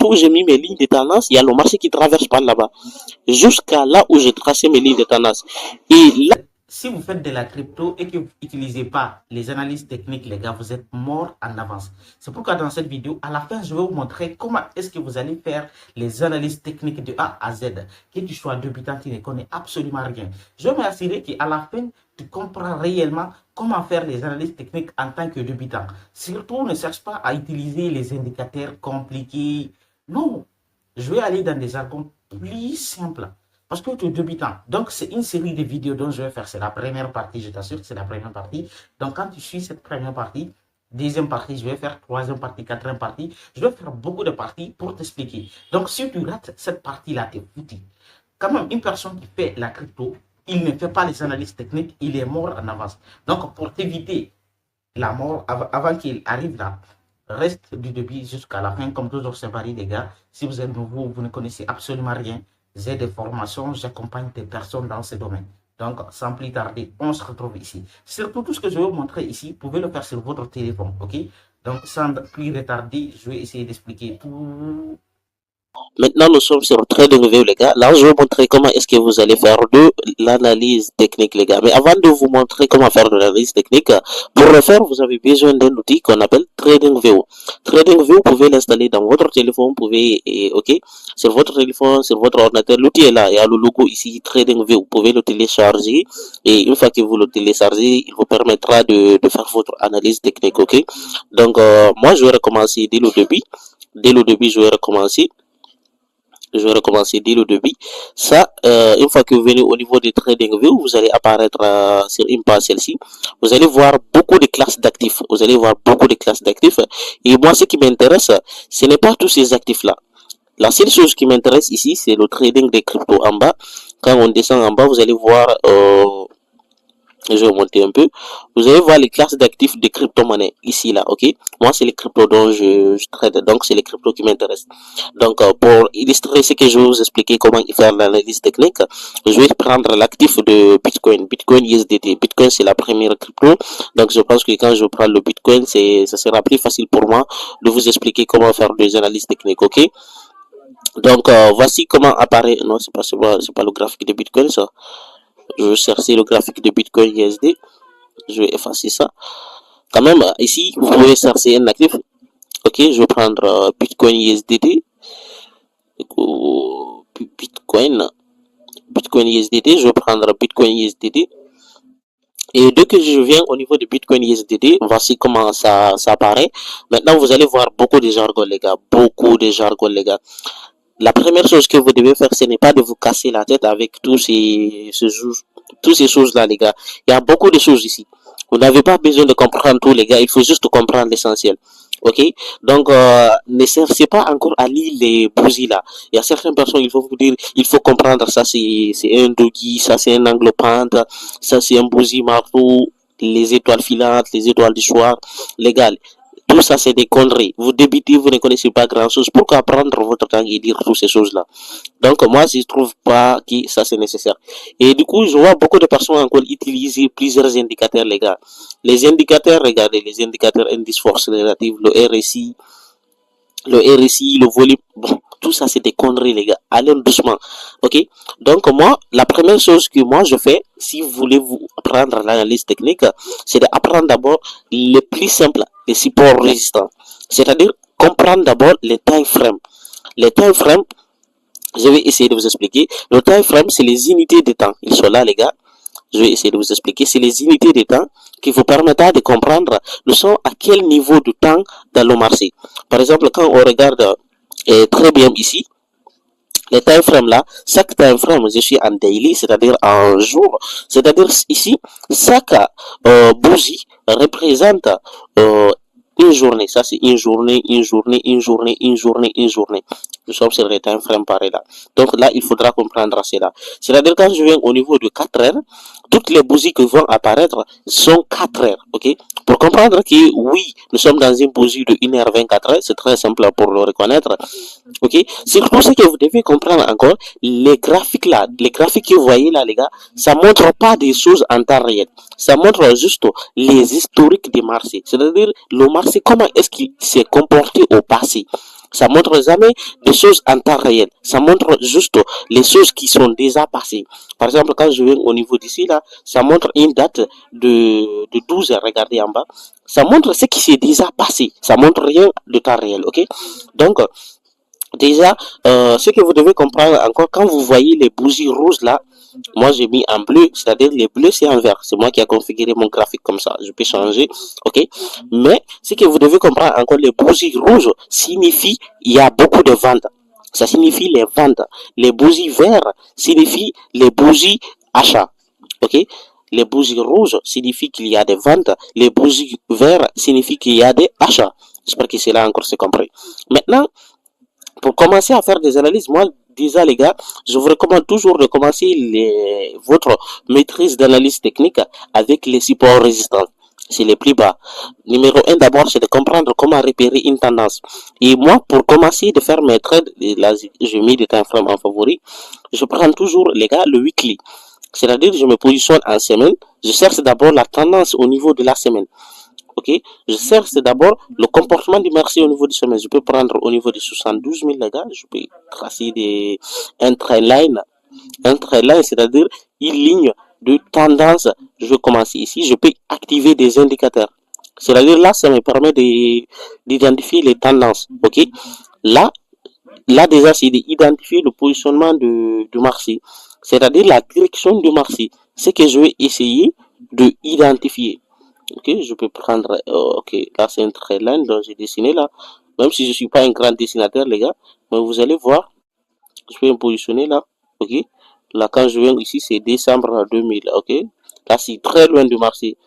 partout où j'ai mis mes lignes de tendance, il y a le marché qui traverse par là-bas. Jusqu'à là où j'ai tracé mes lignes de tendance. Et là, si vous faites de la crypto et que vous n'utilisez pas les analyses techniques, les gars, vous êtes mort en avance. C'est pourquoi dans cette vidéo, à la fin, je vais vous montrer comment est-ce que vous allez faire les analyses techniques de A à Z. Que tu sois débutant, tu ne connais absolument rien. Je vais m'assurer qu'à la fin, tu comprends réellement comment faire les analyses techniques en tant que débutant. Surtout, ne cherche pas à utiliser les indicateurs compliqués. Non, je vais aller dans des jargons plus simples. Parce que tu es débutant. Donc, c'est une série de vidéos dont je vais faire. C'est la première partie, je t'assure que c'est la première partie. Donc, quand tu suis cette première partie, deuxième partie, je vais faire troisième partie, quatrième partie. Je vais faire beaucoup de parties pour t'expliquer. Donc, si tu rates cette partie-là, tu es foutu. Quand même, une personne qui fait la crypto, il ne fait pas les analyses techniques, il est mort en avance. Donc, pour t'éviter la mort avant qu'il arrive là, reste du début jusqu'à la fin. Comme toujours, c'est varié, les gars. Si vous êtes nouveau, vous ne connaissez absolument rien, j'ai des formations, j'accompagne des personnes dans ce domaine. Donc, sans plus tarder, on se retrouve ici. Surtout, tout ce que je vais vous montrer ici, vous pouvez le faire sur votre téléphone, ok? Donc, sans plus retarder, je vais essayer d'expliquer tout. maintenant, nous sommes sur TradingView, les gars. Là, je vais vous montrer comment est-ce que vous allez faire de l'analyse technique, les gars. Mais avant de vous montrer comment faire de l'analyse technique, pour le faire, vous avez besoin d'un outil qu'on appelle TradingView. TradingView, vous pouvez l'installer dans votre téléphone, vous pouvez, ok, sur votre téléphone, sur votre ordinateur. L'outil est là. Il y a le logo ici, TradingView. Vous pouvez le télécharger. Et une fois que vous le téléchargez, il vous permettra de faire votre analyse technique, ok. Donc, moi, je vais recommencer dès le début. Dès le début, je vais recommencer dès le début. Ça, une fois que vous venez au niveau de TradingView, vous allez apparaître sur une page celle-ci. Vous allez voir beaucoup de classes d'actifs. Vous allez voir beaucoup de classes d'actifs. Et moi, ce qui m'intéresse, ce n'est pas tous ces actifs-là. La seule chose qui m'intéresse ici, c'est le trading des cryptos en bas. Quand on descend en bas, vous allez voir je vais monter un peu. Vous allez voir les classes d'actifs de crypto-monnaies ici, là, ok? Moi, c'est les cryptos dont je trade, donc c'est les cryptos qui m'intéressent. Donc, pour illustrer ce que je vais vous expliquer comment faire l'analyse technique, je vais prendre l'actif de Bitcoin, Bitcoin USDT. Bitcoin, c'est la première crypto. Donc, je pense que quand je prends le Bitcoin, ça sera plus facile pour moi de vous expliquer comment faire des analyses techniques, ok? Donc, voici comment apparaît, non, c'est pas le graphique de Bitcoin, ça. Je vais chercher le graphique de Bitcoin USD. Je vais effacer ça. Quand même, ici, vous pouvez chercher un actif. Ok, je vais prendre Bitcoin USDT. Bitcoin USDT. Je vais prendre Bitcoin USDT. Et dès que je viens au niveau de Bitcoin USDT, voici comment ça apparaît. Maintenant, vous allez voir beaucoup de jargon, les gars. Beaucoup de jargon, les gars. La première chose que vous devez faire, ce n'est pas de vous casser la tête avec toutes ces choses-là, les gars. Il y a beaucoup de choses ici. Vous n'avez pas besoin de comprendre tout, les gars. Il faut juste comprendre l'essentiel. Ok? Donc, ne cherchez pas encore à lire les bougies là. Il y a certaines personnes, il faut vous dire, il faut comprendre ça, c'est un doggy, ça c'est un angle pente, ça c'est un bougie marteau, les étoiles filantes, les étoiles du soir. Les gars, tout ça, c'est des conneries. Vous débutez, vous ne connaissez pas grand-chose. Pourquoi prendre votre temps et dire toutes ces choses-là? Donc, moi, je ne trouve pas que ça, c'est nécessaire. Et du coup, je vois beaucoup de personnes encore utiliser plusieurs indicateurs, les gars. Les indicateurs, regardez, les indicateurs indice force relative, le RSI, le volume. Bon, tout ça, c'est des conneries, les gars. Allez doucement. Ok? Donc, moi, la première chose que moi, je fais, si vous voulez vous apprendre l'analyse technique, c'est d'apprendre d'abord le plus simple, les supports résistants. C'est-à-dire, comprendre d'abord les time frames. Les time frames, je vais essayer de vous expliquer. Le time frame, c'est les unités de temps. Ils sont là, les gars. Je vais essayer de vous expliquer. C'est les unités de temps qui vous permettent de comprendre nous sommes à quel niveau de temps dans le marché. Par exemple, quand on regarde très bien ici, les time frames là, chaque time frame, je suis en daily, c'est-à-dire en jour. C'est-à-dire ici, chaque bougie représente une journée. Ça, c'est une journée, une journée, une journée, une journée, une journée. Nous sommes sur les time frames pareil là. Donc là, il faudra comprendre cela. C'est-à-dire quand je viens au niveau de 4 heures, toutes les bougies qui vont apparaître sont 4 heures. Ok? Pour comprendre que oui, nous sommes dans une bougie de 1h24, c'est très simple pour le reconnaître. Ok? C'est pour ça que vous devez comprendre encore les graphiques là, les graphiques que vous voyez là, les gars, ça montre pas des choses en temps réel. Ça montre juste les historiques des marchés. C'est-à-dire le marché, comment est-ce qu'il s'est comporté au passé. Ça montre jamais des choses en temps réel. Ça montre juste les choses qui sont déjà passées. Par exemple, quand je viens au niveau d'ici, là, ça montre une date de 12 heures. Regardez en bas. Ça montre ce qui s'est déjà passé. Ça montre rien de temps réel, ok? Donc, déjà, ce que vous devez comprendre encore, quand vous voyez les bougies rouges là, moi j'ai mis en bleu, c'est-à-dire les bleus c'est en vert. C'est moi qui ai configuré mon graphique comme ça. Je peux changer, ok. Mais ce que vous devez comprendre encore, les bougies rouges signifient il y a beaucoup de ventes. Ça signifie les ventes. Les bougies vertes signifient les bougies achats, ok. Les bougies rouges signifient qu'il y a des ventes. Les bougies vertes signifient qu'il y a des achats. J'espère que c'est là encore c'est compris. Maintenant, pour commencer à faire des analyses, moi, déjà les gars, je vous recommande toujours de commencer votre maîtrise d'analyse technique avec les supports résistants. C'est les plus bas. Numéro un, d'abord, c'est de comprendre comment repérer une tendance. Et moi, pour commencer de faire mes trades, là, je mets des time frames en favori, je prends toujours, les gars, le weekly. C'est-à-dire, je me positionne en semaine, je cherche d'abord la tendance au niveau de la semaine. Ok, je cherche d'abord le comportement du marché au niveau du sommet. Je peux prendre au niveau des 72 000, les gars, je peux tracer un trend line. Un trend line, c'est-à-dire une ligne de tendance. Je vais commencer ici, je peux activer des indicateurs. C'est-à-dire là, ça me permet d'identifier les tendances. Ok, là, là déjà, c'est d'identifier le positionnement du marché. C'est-à-dire la direction du marché. C'est que je vais essayer de identifier. Ok, je peux prendre, ok, là c'est un trait line dont j'ai dessiné là, même si je suis pas un grand dessinateur les gars, mais vous allez voir, je peux me positionner là, ok, là quand je viens ici c'est décembre 2000, ok, là c'est très loin du marché,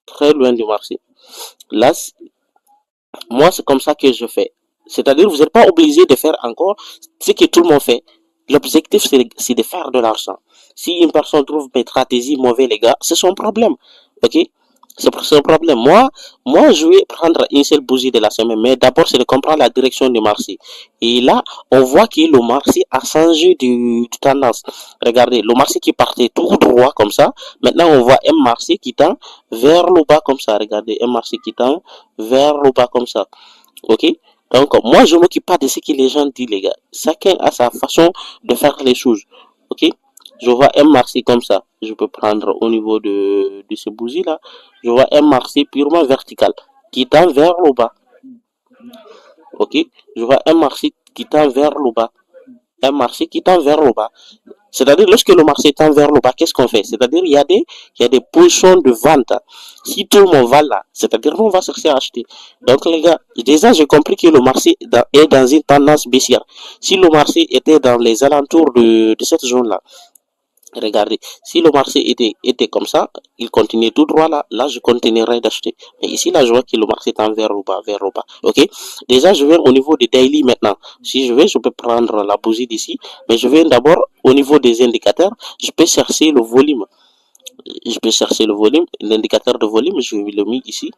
très loin du marché, là moi c'est comme ça que je fais, c'est-à-dire vous n'êtes pas obligé de faire encore ce que tout le monde fait, l'objectif c'est de faire de l'argent, si une personne trouve mes stratégies mauvaises les gars, c'est son problème, ok. C'est pour ce problème. Moi, je vais prendre une seule bougie de la semaine, mais d'abord, c'est de comprendre la direction du marché. Et là, on voit que le marché a changé de tendance. Regardez, le marché qui partait tout droit comme ça, maintenant, on voit un marché qui tend vers le bas comme ça. Regardez, un marché qui tend vers le bas comme ça. Ok? Donc, moi, je ne m'occupe pas de ce que les gens disent, les gars. Chacun a sa façon de faire les choses. Ok? Je vois un marché comme ça. Je peux prendre au niveau de ce bougie là. Je vois un marché purement vertical qui tend vers le bas. Ok. Je vois un marché qui tend vers le bas. Un marché qui tend vers le bas. C'est-à-dire, lorsque le marché tend vers le bas, qu'est-ce qu'on fait? C'est-à-dire, il y a des positions de vente. Si tout le monde va là, c'est-à-dire, on va chercher à acheter. Donc, les gars, déjà, j'ai compris que le marché est dans une tendance baissière. Si le marché était dans les alentours de cette zone-là, regardez, si le marché était comme ça, il continuait tout droit là, là je continuerai d'acheter. Mais ici là, je vois que le marché tend vers le bas, vers le bas. Ok. Déjà, je vais au niveau des daily maintenant. Si je vais, je peux prendre la bougie d'ici, mais je vais d'abord au niveau des indicateurs. Je peux chercher le volume. Je peux chercher le volume, l'indicateur de volume. Je vais le mettre ici.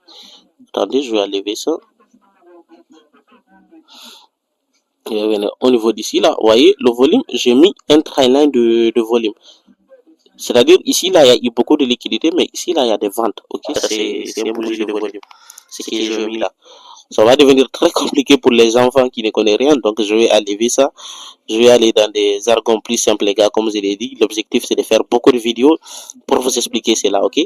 Attendez, je vais enlever ça. Au niveau d'ici là, vous voyez le volume, j'ai mis un trailing de volume. C'est-à-dire, ici, là, il y a eu beaucoup de liquidités, mais ici, là, il y a des ventes. Ok, c'est un bougie de volume. C'est ce que j'ai mis là. Ça va devenir très compliqué pour les enfants qui ne connaissent rien, donc je vais enlever ça. Je vais aller dans des jargons plus simples, les gars, comme je l'ai dit. L'objectif, c'est de faire beaucoup de vidéos pour vous expliquer cela, ok?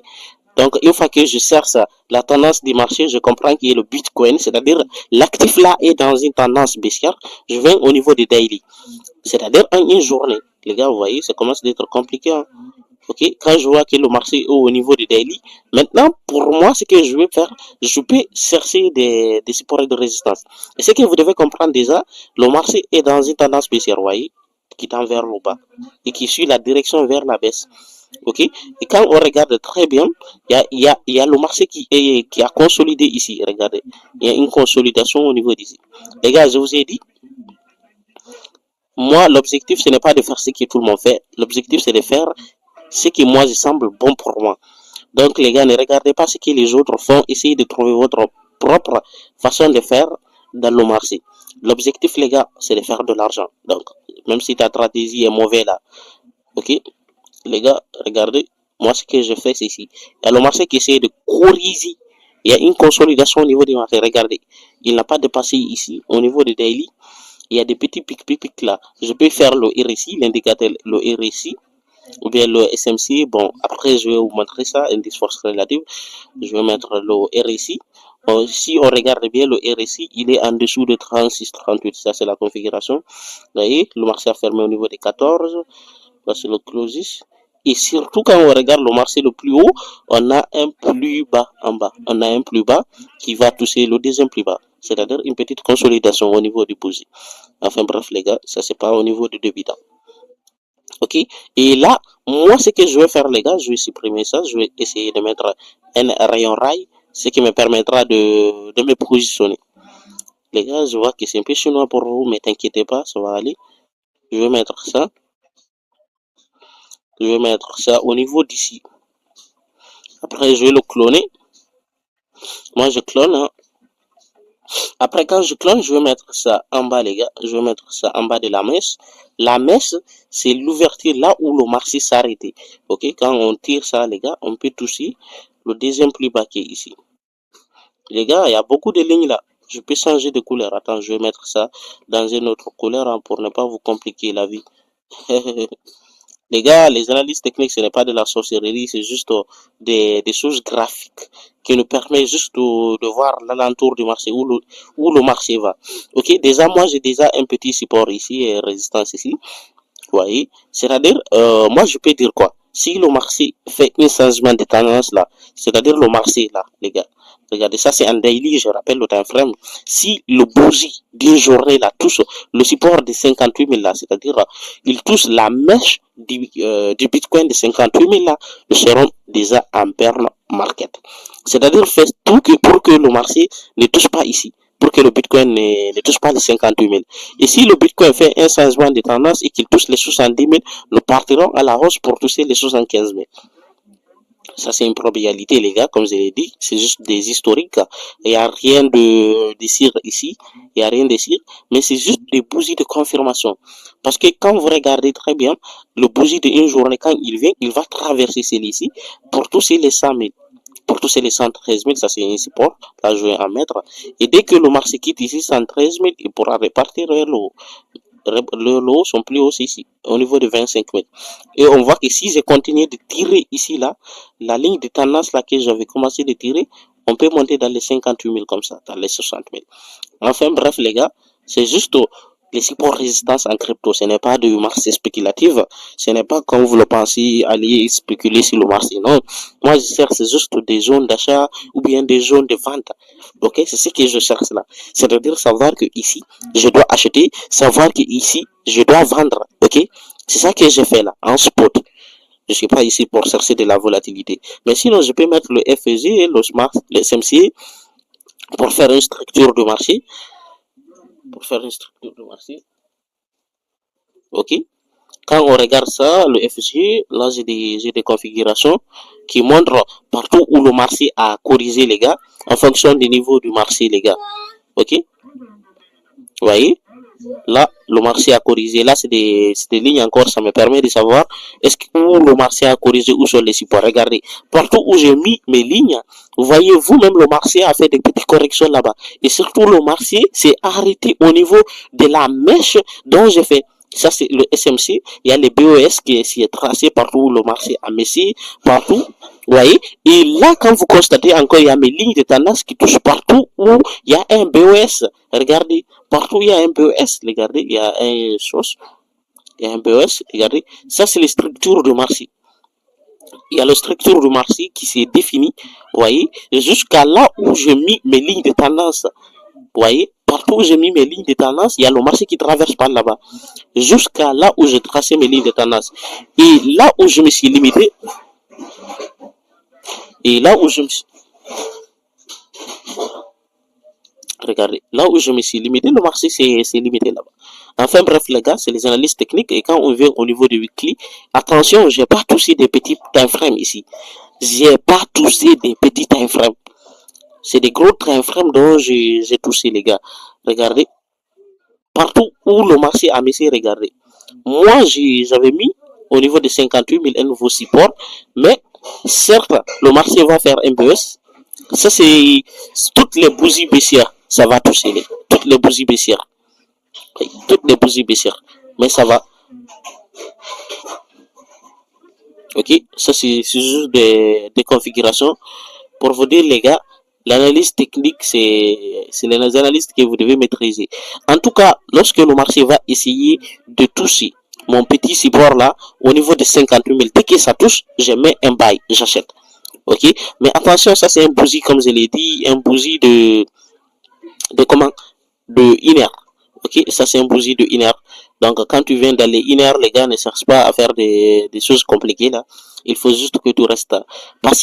Donc, une fois que je cherche la tendance du marché, je comprends qu'il y a le Bitcoin, c'est-à-dire l'actif là est dans une tendance baissière. Je viens au niveau des daily, c'est-à-dire en une journée. Les gars, vous voyez, ça commence d'être compliqué, hein? Ok, quand je vois que le marché est au niveau du daily, maintenant, pour moi, ce que je vais faire, je peux chercher des supports et de résistance. Et ce que vous devez comprendre déjà, le marché est dans une tendance baissière, vous voyez, qui tend vers le bas et qui suit la direction vers la baisse. Ok, et quand on regarde très bien, il y a le marché qui a consolidé ici. Regardez, il y a une consolidation au niveau d'ici. Les gars, je vous ai dit, moi, l'objectif, ce n'est pas de faire ce que tout le monde fait. L'objectif, c'est de faire ce qui moi semble bon pour moi. Donc les gars, ne regardez pas ce que les autres font, essayez de trouver votre propre façon de faire dans le marché. L'objectif les gars, c'est de faire de l'argent. Donc même si ta stratégie est mauvaise là, ok, les gars, regardez, moi ce que je fais c'est ici. Il y a le marché qui essaie de corriger il y a une consolidation au niveau des marchés. Regardez, il n'a pas dépassé ici. Au niveau de daily, il y a des petits pics là. Je peux faire le RSI, l'indicateur, le RSI, ou bien le SMC. Bon, après, je vais vous montrer ça, indice force relative. Je vais mettre le RSI. Si on regarde bien le RSI, il est en dessous de 36-38. Ça, c'est la configuration. Vous voyez, le marché a fermé au niveau des 14. Là, c'est le closes. Et surtout, quand on regarde le marché le plus haut, on a un plus bas en bas. On a un plus bas qui va toucher le deuxième plus bas. C'est-à-dire une petite consolidation au niveau du bougie. Enfin bref, les gars, ça c'est pas au niveau du débit. Ok, et là, moi, ce que je vais faire, les gars, je vais supprimer ça. Je vais essayer de mettre un rayon rail, ce qui me permettra de me positionner. Les gars, je vois que c'est un peu chinois pour vous, mais t'inquiétez pas, ça va aller. Je vais mettre ça. Je vais mettre ça au niveau d'ici. Après, je vais le cloner. Moi, je clone. Hein. Après, quand je clone, je vais mettre ça en bas, les gars. Je vais mettre ça en bas de la mèche. La mèche, c'est l'ouverture là où le marché s'arrête. Ok, quand on tire ça, les gars, on peut toucher le deuxième plus bas qui est ici. Les gars, il y a beaucoup de lignes là. Je peux changer de couleur. Attends, je vais mettre ça dans une autre couleur hein, pour ne pas vous compliquer la vie. Les gars, les analyses techniques, ce n'est pas de la sorcellerie, c'est juste des choses graphiques qui nous permettent juste de voir l'alentour du marché, où le marché va. Ok, déjà, moi, j'ai déjà un petit support ici et résistance ici. Vous voyez, c'est-à-dire, moi, je peux dire quoi? Si le marché fait un changement de tendance là, c'est-à-dire le marché là, les gars, regardez, ça c'est un daily, je rappelle le time frame. Si le bougie d'une journée là touche le support de 58 000 là, c'est-à-dire il touche la mèche du Bitcoin de 58 000 là, nous serons déjà en bear market. C'est-à-dire fait tout pour que le marché ne touche pas ici, pour que le Bitcoin ne touche pas les 58 000. Et si le Bitcoin fait un changement de tendance et qu'il touche les 70 000, nous partirons à la hausse pour toucher les 75 000. Ça, c'est une probabilité, les gars, comme je l'ai dit. C'est juste des historiques. Il n'y a rien de sûr ici. Il n'y a rien de sûr. Mais c'est juste des bougies de confirmation. Parce que quand vous regardez très bien, le bougie d'une journée, quand il vient, il va traverser celui-ci pour toucher les 100 000. Pour toucher les 113 000, ça c'est un support. Là, je vais en mettre. Et dès que le marché quitte ici 113 000, il pourra repartir vers le haut. Le haut sont plus hauts ici, au niveau de 25 000. Et on voit que si je continue de tirer ici, là, la ligne de tendance là que j'avais commencé de tirer, on peut monter dans les 58 000 comme ça, dans les 60 000. Enfin, bref, les gars, c'est juste les supports résistance en crypto. Ce n'est pas du marché spéculatif. Ce n'est pas comme vous le pensez aller spéculer sur le marché. Non. Moi, je cherche juste des zones d'achat ou bien des zones de vente. Ok, c'est ce que je cherche là. C'est-à-dire savoir que ici, je dois acheter, savoir que ici, je dois vendre. Ok, c'est ça que j'ai fait là, en spot. Je ne suis pas ici pour chercher de la volatilité. Mais sinon, je peux mettre le FEG, le SMART, le SMC pour faire une structure de marché. Ok. Quand on regarde ça, le FG, là j'ai des configurations qui montrent partout où le marché a corrigé les gars, en fonction du niveau du marché les gars. Ok. Vous voyez? Là, le marché a corrigé. Là, c'est des lignes encore. Ça me permet de savoir est-ce que où le marché a corrigé, où sont les supports. Regardez, partout où j'ai mis mes lignes, vous voyez vous-même, le marché a fait des petites corrections là-bas. Et surtout, le marché s'est arrêté au niveau de la mèche dont j'ai fait. Ça, c'est le SMC. Il y a les BOS qui est tracé partout où le marché a messé, partout. Vous voyez? Et là, quand vous constatez encore, il y a mes lignes de tendance qui touchent partout où il y a un BOS. Regardez, partout où il y a un BOS, regardez, il y a un chose, il y a un BOS, regardez. Ça, c'est les structures de marché. Il y a la structure de marché qui s'est définie, vous voyez, jusqu'à là où j'ai mis mes lignes de tendance. Vous voyez, partout où j'ai mis mes lignes de tendance, il y a le marché qui traverse par là-bas. Jusqu'à là où j'ai tracé mes lignes de tendance. Et là où je me suis limité, regardez, là où je me suis limité, le marché s'est limité là-bas. Enfin bref les gars, c'est les analyses techniques et quand on vient au niveau du weekly, attention, j'ai pas touché des petits time frames ici. J'ai pas touché des petits time frames. C'est des gros time frames dont j'ai touché les gars. Regardez, partout où le marché a mis, regardez. Moi, j'avais mis au niveau de 58 000 un nouveau support, mais certes, le marché va faire un BS. Ça, c'est toutes les bougies baissières. Ça va toucher toutes les bougies baissières. Oui, toutes les bougies baissières. Mais ça va. Ok, ça c'est juste des configurations pour vous dire les gars, l'analyse technique c'est les analyses que vous devez maîtriser. En tout cas, lorsque le marché va essayer de toucher mon petit support là au niveau de 58 000, dès que ça touche, je mets un buy, j'achète. Ok, mais attention, ça c'est un bougie comme je l'ai dit, un bougie de comment, de inner. Ok, ça c'est un bougie de inner. Donc quand tu viens dans les inner, les gars ne cherchent pas à faire des choses compliquées là. Il faut juste que tu restes patient.